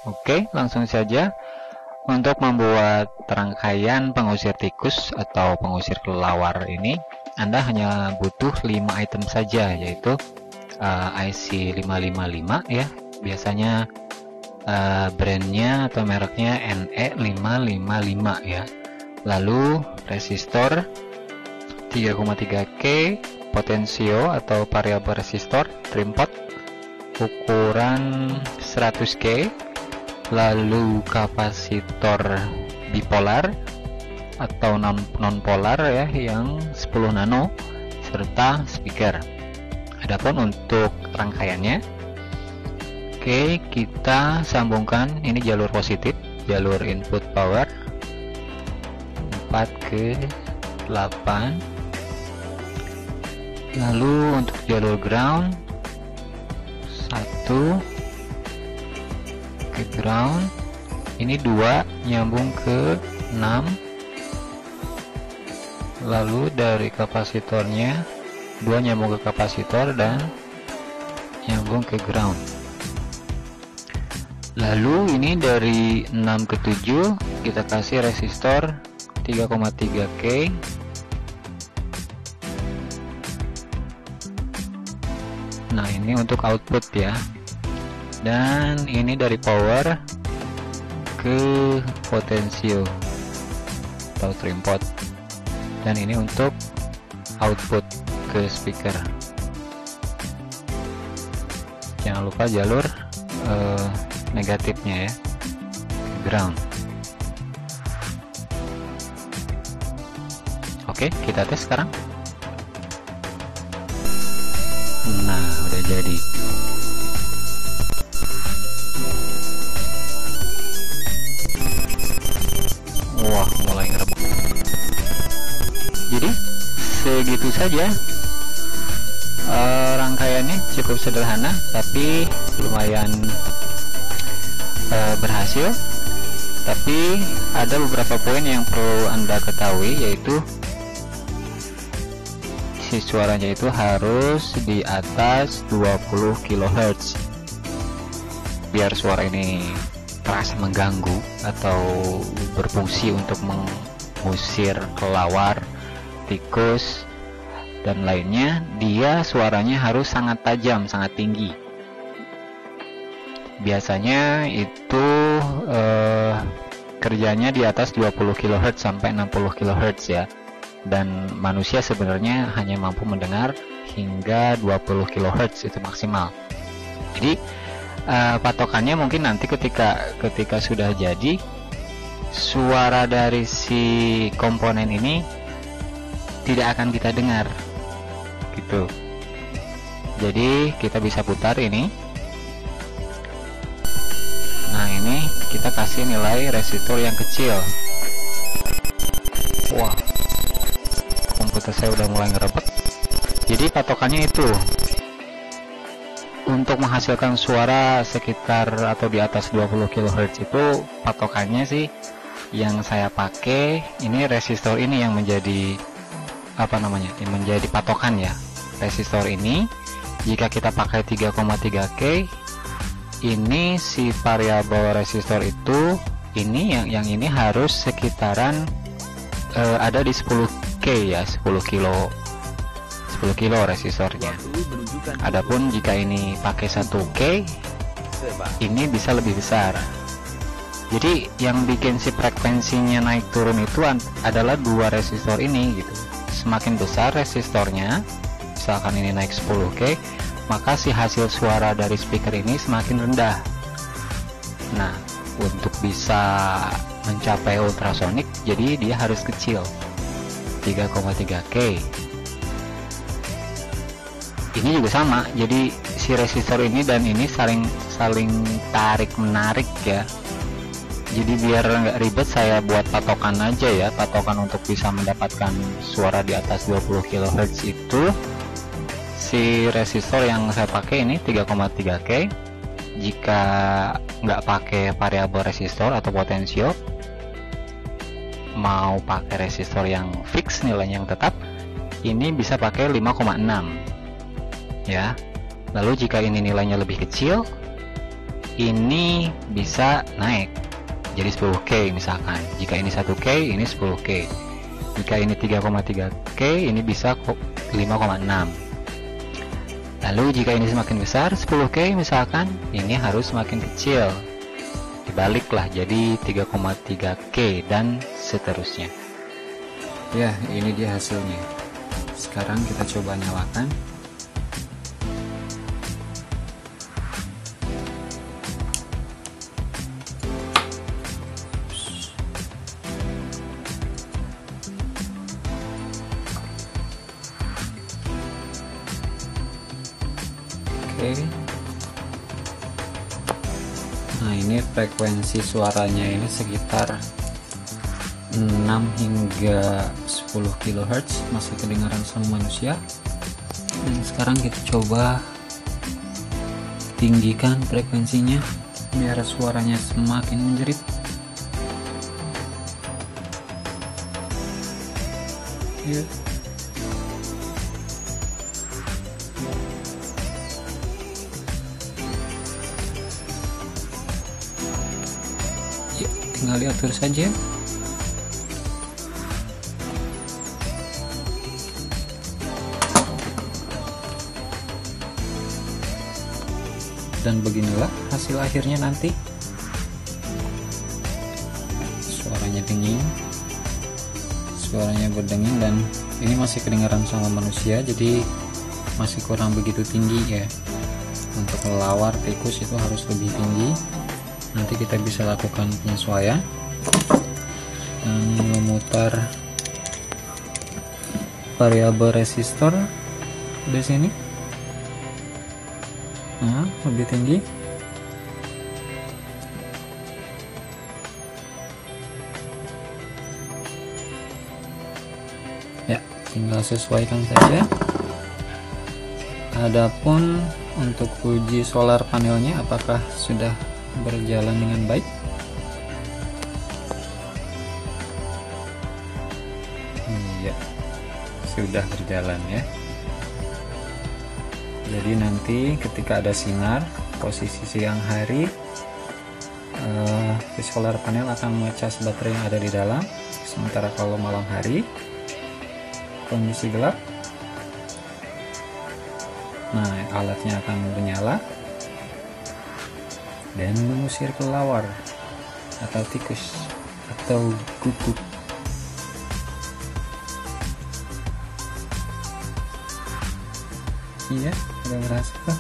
Oke, langsung saja. Untuk membuat rangkaian pengusir tikus atau pengusir kelelawar ini, Anda hanya butuh 5 item saja, yaitu IC 555 ya. Biasanya brandnya atau mereknya NE555 ya. Lalu resistor 3,3K, potensio atau variabel resistor, trim pot ukuran 100K, lalu kapasitor bipolar atau non polar ya yang 10 nano, serta speaker. Adapun untuk rangkaiannya, oke, kita sambungkan ini jalur positif, jalur input power 4 ke 8, lalu untuk jalur ground 1 ke ground, ini 2 nyambung ke 6, lalu dari kapasitornya 2 nyambung ke kapasitor dan nyambung ke ground. Lalu ini dari 6 ke 7 kita kasih resistor 3,3K, nah ini untuk output ya. Dan ini dari power ke potensio atau trim pot, dan ini untuk output ke speaker. Jangan lupa jalur negatifnya ya, ground. Oke, kita tes sekarang. Nah, udah jadi. Wah, mulai ngerebek. Jadi segitu saja, rangkaiannya cukup sederhana tapi lumayan berhasil. Tapi ada beberapa poin yang perlu Anda ketahui, yaitu si suaranya itu harus di atas 20 kHz biar suara ini terasa mengganggu atau berfungsi untuk mengusir kelelawar, tikus, dan lainnya. Dia suaranya harus sangat tajam, sangat tinggi. Biasanya itu kerjanya di atas 20 kHz sampai 60 kHz ya. Dan manusia sebenarnya hanya mampu mendengar hingga 20 kHz itu maksimal. Jadi patokannya mungkin nanti ketika sudah jadi, suara dari si komponen ini tidak akan kita dengar gitu. Jadi kita bisa putar ini. Nah, ini kita kasih nilai resistor yang kecil. Wah, komputer saya udah mulai ngerebek. Jadi patokannya itu untuk menghasilkan suara sekitar atau di atas 20 kHz itu patokannya sih yang saya pakai ini resistor ini yang menjadi yang menjadi patokan ya. Resistor ini jika kita pakai 3,3K, ini si variabel resistor itu ini yang ini harus sekitaran ada di 10K ya, 10 kilo resistornya. Adapun jika ini pakai 1K, ini bisa lebih besar. Jadi yang bikin si frekuensinya naik turun itu adalah dua resistor ini gitu. Semakin besar resistornya, misalkan ini naik 10K, maka si hasil suara dari speaker ini semakin rendah. Nah, untuk bisa mencapai ultrasonic, jadi dia harus kecil, 3,3K. Ini juga sama, jadi si resistor ini dan ini saling tarik menarik ya. Jadi biar nggak ribet, saya buat patokan aja ya, patokan untuk bisa mendapatkan suara di atas 20 kHz itu si resistor yang saya pakai ini 3,3K. Jika nggak pakai variabel resistor atau potensio, mau pakai resistor yang fix nilainya yang tetap, ini bisa pakai 5,6 ya. Lalu jika ini nilainya lebih kecil, ini bisa naik jadi 10K misalkan. Jika ini 1K, ini 10K. Jika ini 3,3K, ini bisa 5,6. Lalu jika ini semakin besar 10K misalkan, ini harus semakin kecil, dibaliklah jadi 3,3K dan seterusnya. Ya, ini dia hasilnya. Sekarang kita coba nyalakan. Oke. Nah, ini frekuensi suaranya ini sekitar 6 hingga 10 kHz, masih kedengaran sama manusia. Dan sekarang kita coba tinggikan frekuensinya biar suaranya semakin menjerit. Ya. Tinggal diatur saja. Dan beginilah hasil akhirnya nanti. Suaranya dingin, suaranya berdenging, dan ini masih kedengaran sama manusia, jadi masih kurang begitu tinggi ya. Untuk melawar tikus itu harus lebih tinggi. Nanti kita bisa lakukan penyesuaian dan memutar variabel resistor di sini. Nah, lebih tinggi. Ya, tinggal sesuaikan saja. Adapun untuk uji solar panelnya apakah sudah berjalan dengan baik? Iya, sudah berjalan ya. Jadi nanti ketika ada sinar posisi siang hari, solar panel akan mengecas baterai yang ada di dalam. Sementara kalau malam hari kondisi gelap, nah alatnya akan menyala dan mengusir kelelawar atau tikus atau kutu. Iya, udah berhasil.